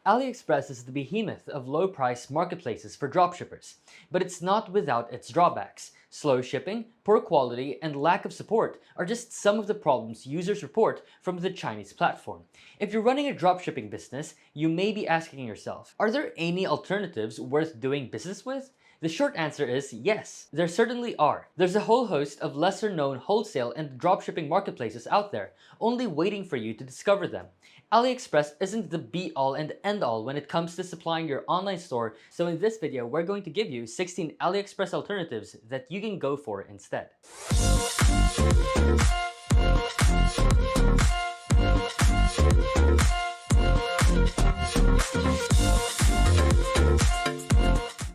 AliExpress is the behemoth of low-price marketplaces for dropshippers, but it's not without its drawbacks. Slow shipping, poor quality, and lack of support are just some of the problems users report from the Chinese platform. If you're running a dropshipping business, you may be asking yourself, are there any alternatives worth doing business with? The short answer is yes, there certainly are. There's a whole host of lesser-known wholesale and dropshipping marketplaces out there, only waiting for you to discover them. AliExpress isn't the be-all and end-all when it comes to supplying your online store, so in this video, we're going to give you 16 AliExpress alternatives that you can go for instead.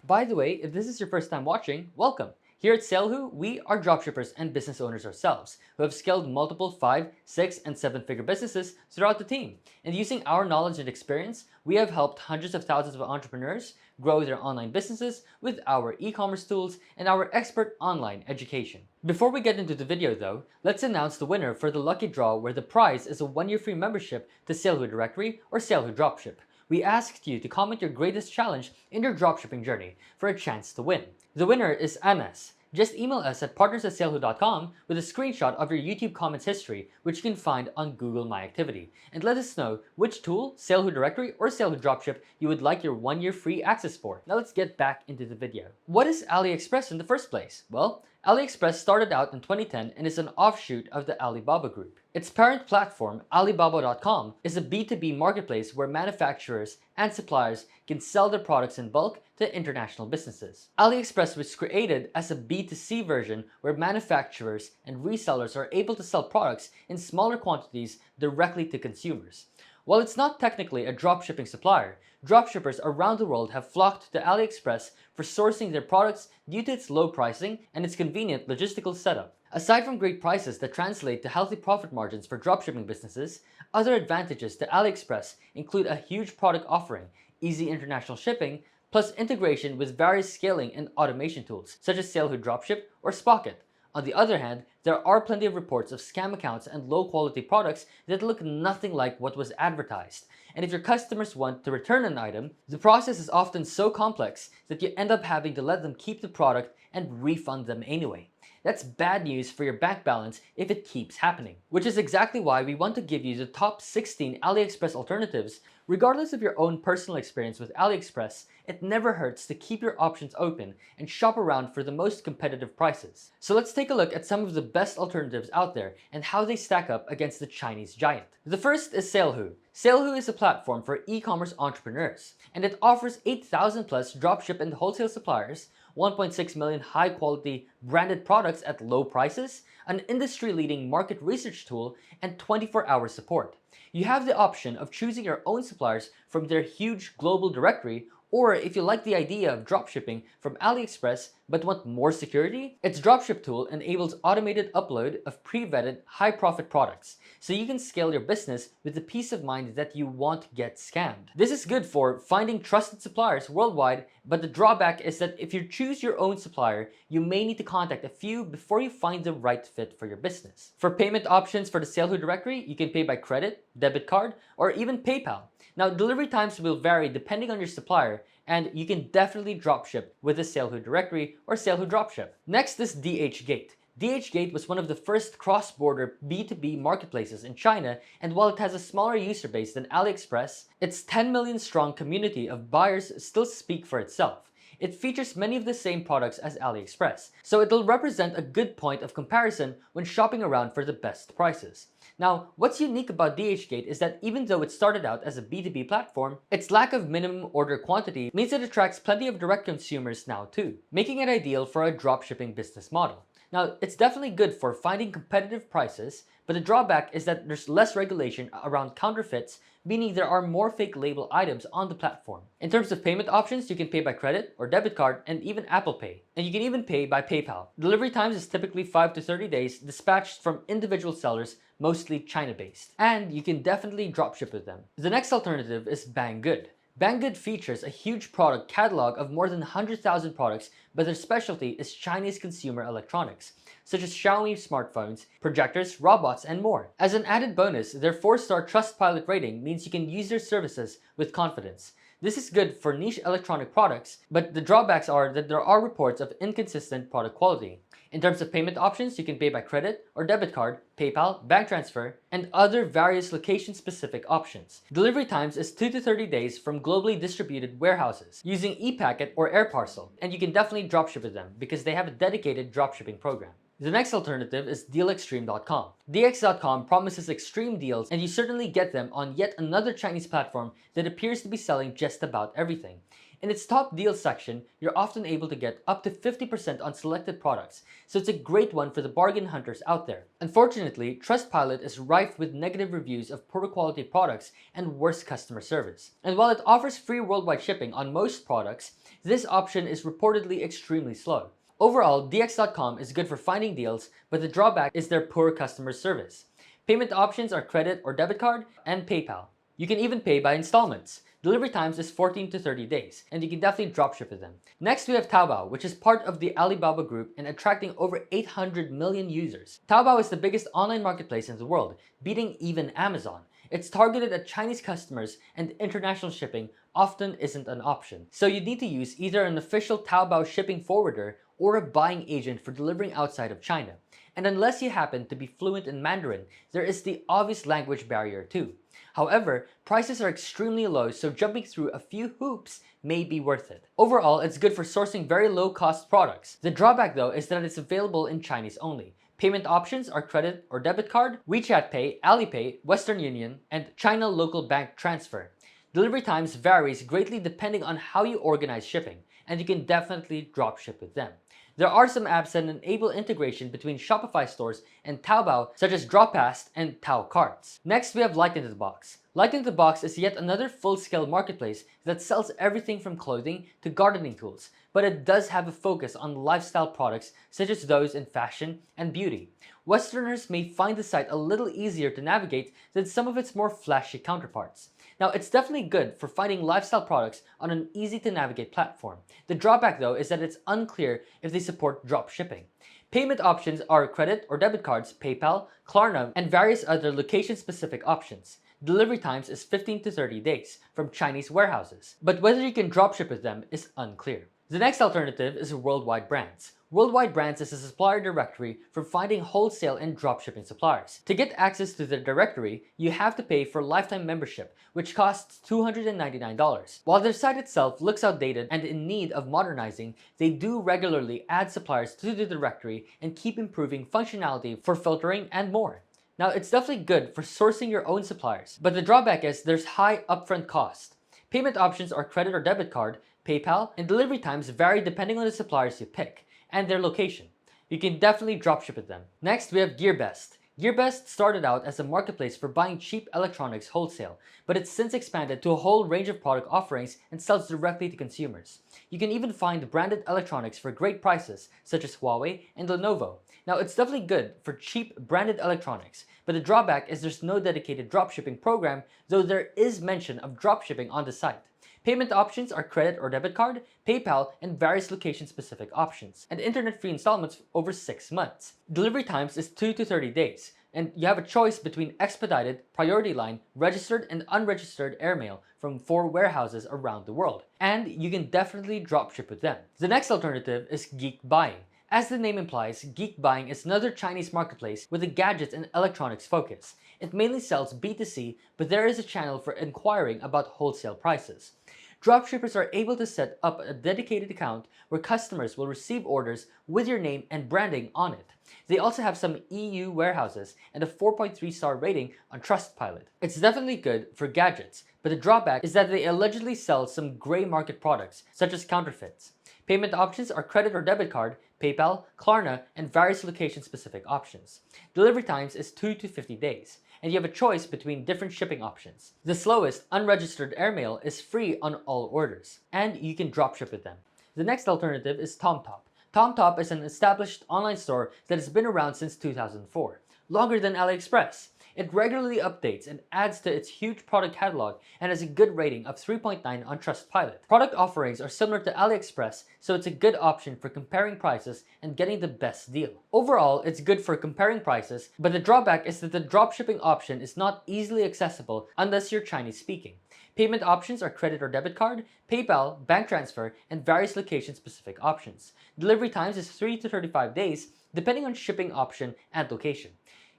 By the way, if this is your first time watching, welcome! Here at Salehoo, we are dropshippers and business owners ourselves who have scaled multiple 5, 6, and 7-figure businesses throughout the team. And using our knowledge and experience, we have helped hundreds of thousands of entrepreneurs grow their online businesses with our e-commerce tools and our expert online education. Before we get into the video though, let's announce the winner for the lucky draw where the prize is a 1-year free membership to Salehoo Directory or Salehoo Dropship. We asked you to comment your greatest challenge in your dropshipping journey for a chance to win. The winner is Anas. Just email us at partners@salehoo.com with a screenshot of your YouTube comments history, which you can find on Google My Activity, and let us know which tool, Salehoo Directory or Salehoo Dropship, you would like your 1-year free access for. Now let's get back into the video. What is AliExpress in the first place? Well, AliExpress started out in 2010 and is an offshoot of the Alibaba Group. Its parent platform, Alibaba.com, is a B2B marketplace where manufacturers and suppliers can sell their products in bulk to international businesses. AliExpress was created as a B2C version where manufacturers and resellers are able to sell products in smaller quantities directly to consumers. While it's not technically a dropshipping supplier, dropshippers around the world have flocked to AliExpress for sourcing their products due to its low pricing and its convenient logistical setup. Aside from great prices that translate to healthy profit margins for dropshipping businesses, other advantages to AliExpress include a huge product offering, easy international shipping, plus integration with various scaling and automation tools such as Salehoo Dropship or Spocket. On the other hand, there are plenty of reports of scam accounts and low-quality products that look nothing like what was advertised. And if your customers want to return an item, the process is often so complex that you end up having to let them keep the product and refund them anyway. That's bad news for your bank balance if it keeps happening. Which is exactly why we want to give you the top 16 AliExpress alternatives. Regardless of your own personal experience with AliExpress, it never hurts to keep your options open and shop around for the most competitive prices. So let's take a look at some of the best alternatives out there and how they stack up against the Chinese giant. The first is Salehoo. Salehoo is a platform for e-commerce entrepreneurs, and it offers 8,000 plus dropship and wholesale suppliers, 1.6 million high-quality branded products at low prices, an industry-leading market research tool, and 24-hour support. You have the option of choosing your own suppliers from their huge global directory, or if you like the idea of dropshipping from AliExpress but want more security, its dropship tool enables automated upload of pre-vetted high-profit products, so you can scale your business with the peace of mind that you won't get scammed. This is good for finding trusted suppliers worldwide, but the drawback is that if you choose your own supplier, you may need to contact a few before you find the right fit for your business. For payment options for the Salehoo directory, you can pay by credit, debit card, or even PayPal. Now, delivery times will vary depending on your supplier, and you can definitely dropship with the Salehoo directory or Salehoo Dropship. Next is DHgate. DHgate was one of the first cross-border B2B marketplaces in China, and while it has a smaller user base than AliExpress, its 10 million strong community of buyers still speak for itself. It features many of the same products as AliExpress, so it'll represent a good point of comparison when shopping around for the best prices. Now, what's unique about DHgate is that even though it started out as a B2B platform, its lack of minimum order quantity means it attracts plenty of direct consumers now too, making it ideal for a dropshipping business model. Now, it's definitely good for finding competitive prices, but the drawback is that there's less regulation around counterfeits, meaning there are more fake label items on the platform. In terms of payment options, you can pay by credit or debit card and even Apple Pay. And you can even pay by PayPal. Delivery times is typically 5 to 30 days, dispatched from individual sellers, mostly China-based. And you can definitely dropship with them. The next alternative is Banggood. Banggood features a huge product catalog of more than 100,000 products but their specialty is Chinese consumer electronics, such as Xiaomi smartphones, projectors, robots, and more. As an added bonus, their 4-star Trustpilot rating means you can use their services with confidence. This is good for niche electronic products, but the drawbacks are that there are reports of inconsistent product quality. In terms of payment options, you can pay by credit or debit card, PayPal, bank transfer, and other various location-specific options. Delivery times is 2 to 30 days from globally distributed warehouses using e-packet or air parcel, and you can definitely dropship with them because they have a dedicated dropshipping program. The next alternative is dealextreme.com. DX.com promises extreme deals, and you certainly get them on yet another Chinese platform that appears to be selling just about everything. In its top deals section, you're often able to get up to 50% on selected products, so it's a great one for the bargain hunters out there. Unfortunately, Trustpilot is rife with negative reviews of poor quality products and worse customer service. And while it offers free worldwide shipping on most products, this option is reportedly extremely slow. Overall, DX.com is good for finding deals, but the drawback is their poor customer service. Payment options are credit or debit card and PayPal. You can even pay by installments. Delivery times is 14 to 30 days, and you can definitely dropship with them. Next, we have Taobao, which is part of the Alibaba group and attracting over 800 million users. Taobao is the biggest online marketplace in the world, beating even Amazon. It's targeted at Chinese customers, and international shipping often isn't an option. So you need to use either an official Taobao shipping forwarder or a buying agent for delivering outside of China. And unless you happen to be fluent in Mandarin, there is the obvious language barrier too. However, prices are extremely low, so jumping through a few hoops may be worth it. Overall, it's good for sourcing very low-cost products. The drawback though is that it's available in Chinese only. Payment options are credit or debit card, WeChat Pay, Alipay, Western Union, and China Local Bank Transfer. Delivery times varies greatly depending on how you organize shipping, and you can definitely dropship with them. There are some apps that enable integration between Shopify stores and Taobao, such as Dropfast and Tao Carts. Next, we have Light in the Box. Light in the Box is yet another full-scale marketplace that sells everything from clothing to gardening tools, but it does have a focus on lifestyle products such as those in fashion and beauty. Westerners may find the site a little easier to navigate than some of its more flashy counterparts. Now, it's definitely good for finding lifestyle products on an easy-to-navigate platform. The drawback, though, is that it's unclear if they support drop shipping. Payment options are credit or debit cards, PayPal, Klarna, and various other location-specific options. Delivery times is 15 to 30 days from Chinese warehouses, but whether you can dropship with them is unclear. The next alternative is Worldwide Brands. Worldwide Brands is a supplier directory for finding wholesale and dropshipping suppliers. To get access to the directory, you have to pay for lifetime membership, which costs $299. While their site itself looks outdated and in need of modernizing, they do regularly add suppliers to the directory and keep improving functionality for filtering and more. Now, it's definitely good for sourcing your own suppliers, but the drawback is there's high upfront cost. Payment options are credit or debit card, PayPal, and delivery times vary depending on the suppliers you pick and their location. You can definitely dropship with them. Next, we have GearBest. GearBest started out as a marketplace for buying cheap electronics wholesale, but it's since expanded to a whole range of product offerings and sells directly to consumers. You can even find branded electronics for great prices, such as Huawei and Lenovo. Now, it's definitely good for cheap branded electronics, but the drawback is there's no dedicated dropshipping program, though there is mention of dropshipping on the site. Payment options are credit or debit card, PayPal, and various location-specific options, and internet-free installments over 6 months. Delivery times is 2 to 30 days, and you have a choice between expedited, priority line, registered, and unregistered airmail from 4 warehouses around the world, and you can definitely dropship with them. The next alternative is Geek Buying. As the name implies, Geek Buying is another Chinese marketplace with a gadgets and electronics focus. It mainly sells B2C, but there is a channel for inquiring about wholesale prices. Dropshippers are able to set up a dedicated account where customers will receive orders with your name and branding on it. They also have some EU warehouses and a 4.3-star rating on Trustpilot. It's definitely good for gadgets, but the drawback is that they allegedly sell some gray market products, such as counterfeits. Payment options are credit or debit card, PayPal, Klarna, and various location-specific options. Delivery times is 2 to 50 days, and you have a choice between different shipping options. The slowest, unregistered airmail is free on all orders, and you can dropship with them. The next alternative is TomTop. TomTop is an established online store that has been around since 2004, longer than AliExpress. It regularly updates and adds to its huge product catalog and has a good rating of 3.9 on Trustpilot. Product offerings are similar to AliExpress, so it's a good option for comparing prices and getting the best deal. Overall, it's good for comparing prices, but the drawback is that the dropshipping option is not easily accessible unless you're Chinese speaking. Payment options are credit or debit card, PayPal, bank transfer, and various location-specific options. Delivery times is 3 to 35 days, depending on shipping option and location.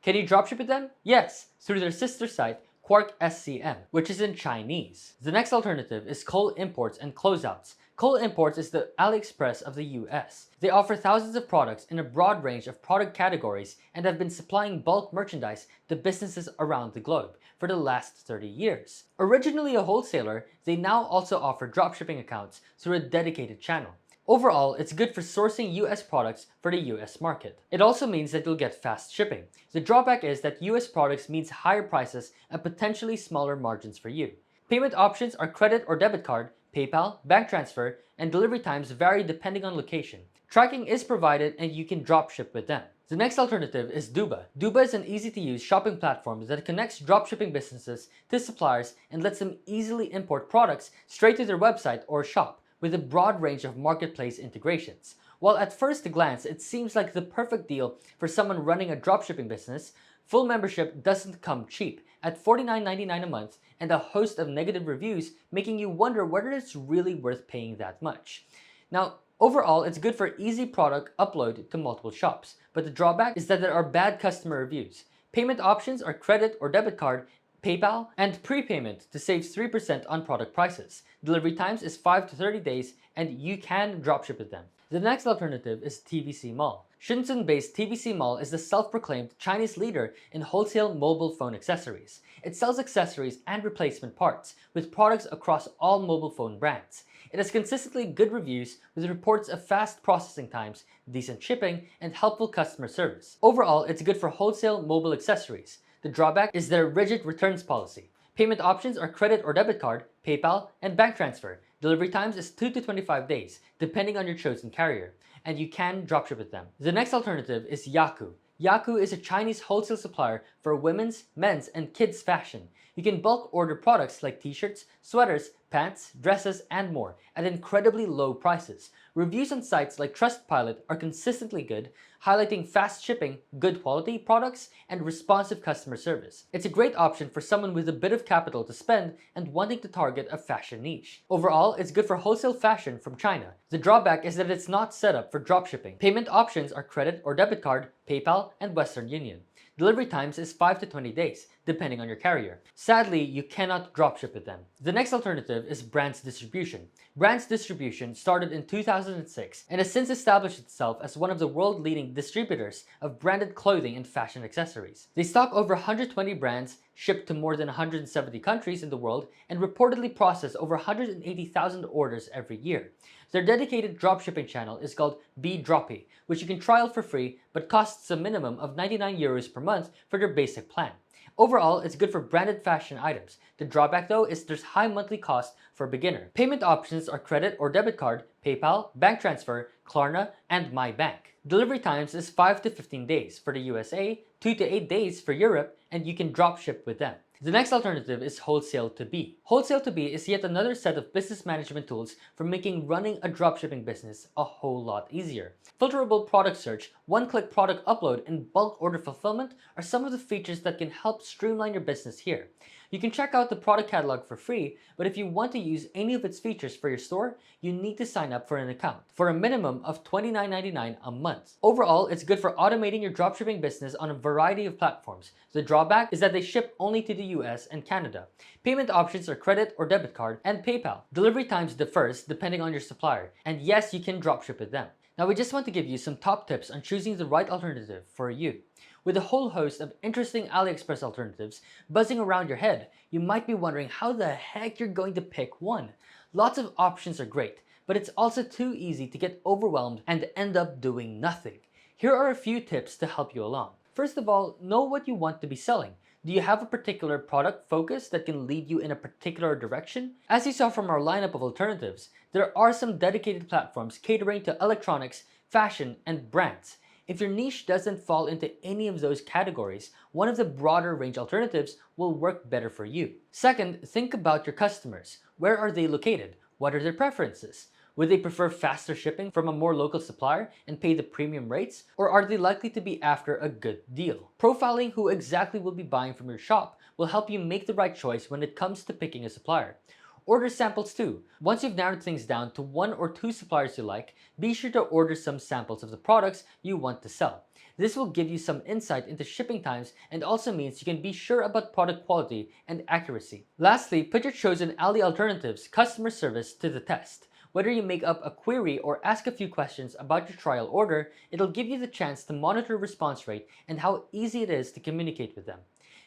Can you dropship with them? Yes, through their sister site, Quark SCM, which is in Chinese. The next alternative is Cole Imports and Closeouts. Cole Imports is the AliExpress of the US. They offer thousands of products in a broad range of product categories and have been supplying bulk merchandise to businesses around the globe for the last 30 years. Originally a wholesaler, they now also offer dropshipping accounts through a dedicated channel. Overall, it's good for sourcing US products for the US market. It also means that you'll get fast shipping. The drawback is that US products means higher prices and potentially smaller margins for you. Payment options are credit or debit card, PayPal, bank transfer, and delivery times vary depending on location. Tracking is provided and you can dropship with them. The next alternative is Duba. Duba is an easy-to-use shopping platform that connects dropshipping businesses to suppliers and lets them easily import products straight to their website or shop, with a broad range of marketplace integrations. While at first glance it seems like the perfect deal for someone running a dropshipping business, full membership doesn't come cheap at $49.99 a month and a host of negative reviews, making you wonder whether it's really worth paying that much. Now, overall, it's good for easy product upload to multiple shops, but the drawback is that there are bad customer reviews. Payment options are credit or debit card, PayPal, and prepayment to save 3% on product prices. Delivery times is 5 to 30 days and you can dropship with them. The next alternative is TVC Mall. Shenzhen-based TVC Mall is the self-proclaimed Chinese leader in wholesale mobile phone accessories. It sells accessories and replacement parts with products across all mobile phone brands. It has consistently good reviews with reports of fast processing times, decent shipping, and helpful customer service. Overall, it's good for wholesale mobile accessories. The drawback is their rigid returns policy. Payment options are credit or debit card, PayPal, and bank transfer. Delivery times is 2 to 25 days, depending on your chosen carrier, and you can dropship with them. The next alternative is Yaku. Yaku is a Chinese wholesale supplier for women's, men's, and kids' fashion. You can bulk order products like t-shirts, sweaters, pants, dresses, and more at incredibly low prices. Reviews on sites like Trustpilot are consistently good, highlighting fast shipping, good quality products, and responsive customer service. It's a great option for someone with a bit of capital to spend and wanting to target a fashion niche. Overall, it's good for wholesale fashion from China. The drawback is that it's not set up for dropshipping. Payment options are credit or debit card, PayPal, and Western Union. Delivery times is 5 to 20 days, depending on your carrier. Sadly, you cannot dropship with them. The next alternative is Brands Distribution. Brands Distribution started in 2006 and has since established itself as one of the world-leading distributors of branded clothing and fashion accessories. They stock over 120 brands, ship to more than 170 countries in the world, and reportedly process over 180,000 orders every year. Their dedicated dropshipping channel is called BeDroppy, which you can trial for free but costs a minimum of 99 euros per month for their basic plan. Overall, it's good for branded fashion items. The drawback though is there's high monthly cost for a beginner. Payment options are credit or debit card, PayPal, bank transfer, Klarna, and My Bank. Delivery times is 5 to 15 days for the USA, 2 to 8 days for Europe, and you can dropship with them. The next alternative is Wholesale to Be. Wholesale to Be is yet another set of business management tools for making running a dropshipping business a whole lot easier. Filterable product search, one-click product upload, and bulk order fulfillment are some of the features that can help streamline your business here. You can check out the product catalog for free, but if you want to use any of its features for your store, you need to sign up for an account for a minimum of $29.99 a month. Overall, it's good for automating your dropshipping business on a variety of platforms. The drawback is that they ship only to the US and Canada. Payment options are credit or debit card and PayPal. Delivery times differs depending on your supplier, and yes, you can dropship with them. Now we just want to give you some top tips on choosing the right alternative for you. With a whole host of interesting AliExpress alternatives buzzing around your head, you might be wondering how the heck you're going to pick one. Lots of options are great, but it's also too easy to get overwhelmed and end up doing nothing. Here are a few tips to help you along. First of all, know what you want to be selling. Do you have a particular product focus that can lead you in a particular direction? As you saw from our lineup of alternatives, there are some dedicated platforms catering to electronics, fashion, and brands. If your niche doesn't fall into any of those categories, one of the broader range alternatives will work better for you. Second, think about your customers. Where are they located? What are their preferences? Would they prefer faster shipping from a more local supplier and pay the premium rates? Or are they likely to be after a good deal? Profiling who exactly will be buying from your shop will help you make the right choice when it comes to picking a supplier. Order samples too. Once you've narrowed things down to 1 or 2 suppliers you like, be sure to order some samples of the products you want to sell. This will give you some insight into shipping times and also means you can be sure about product quality and accuracy. Lastly, put your chosen Ali Alternatives customer service to the test. Whether you make up a query or ask a few questions about your trial order, it'll give you the chance to monitor response rate and how easy it is to communicate with them.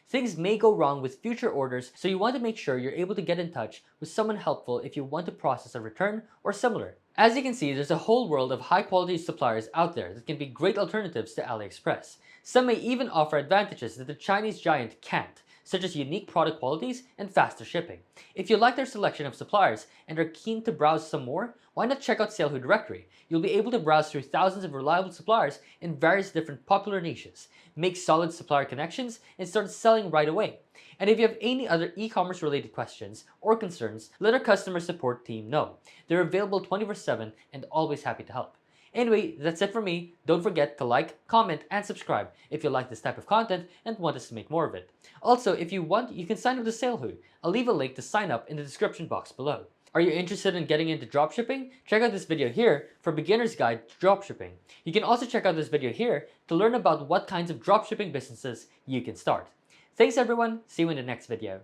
Things may go wrong with future orders, so you want to make sure you're able to get in touch with someone helpful if you want to process a return or similar. As you can see, there's a whole world of high quality suppliers out there that can be great alternatives to AliExpress. Some may even offer advantages that the Chinese giant can't, such as unique product qualities and faster shipping. If you like their selection of suppliers and are keen to browse some more, why not check out SaleWho directory? You'll be able to browse through thousands of reliable suppliers in various different popular niches, make solid supplier connections, and start selling right away. And if you have any other e-commerce related questions or concerns, let our customer support team know. They're available 24/7 and always happy to help. Anyway, that's it for me. Don't forget to like, comment, and subscribe if you like this type of content and want us to make more of it. Also, if you want, you can sign up to SaleWho. I'll leave a link to sign up in the description box below. Are you interested in getting into dropshipping? Check out this video here for Beginner's Guide to Dropshipping. You can also check out this video here to learn about what kinds of dropshipping businesses you can start. Thanks everyone, see you in the next video.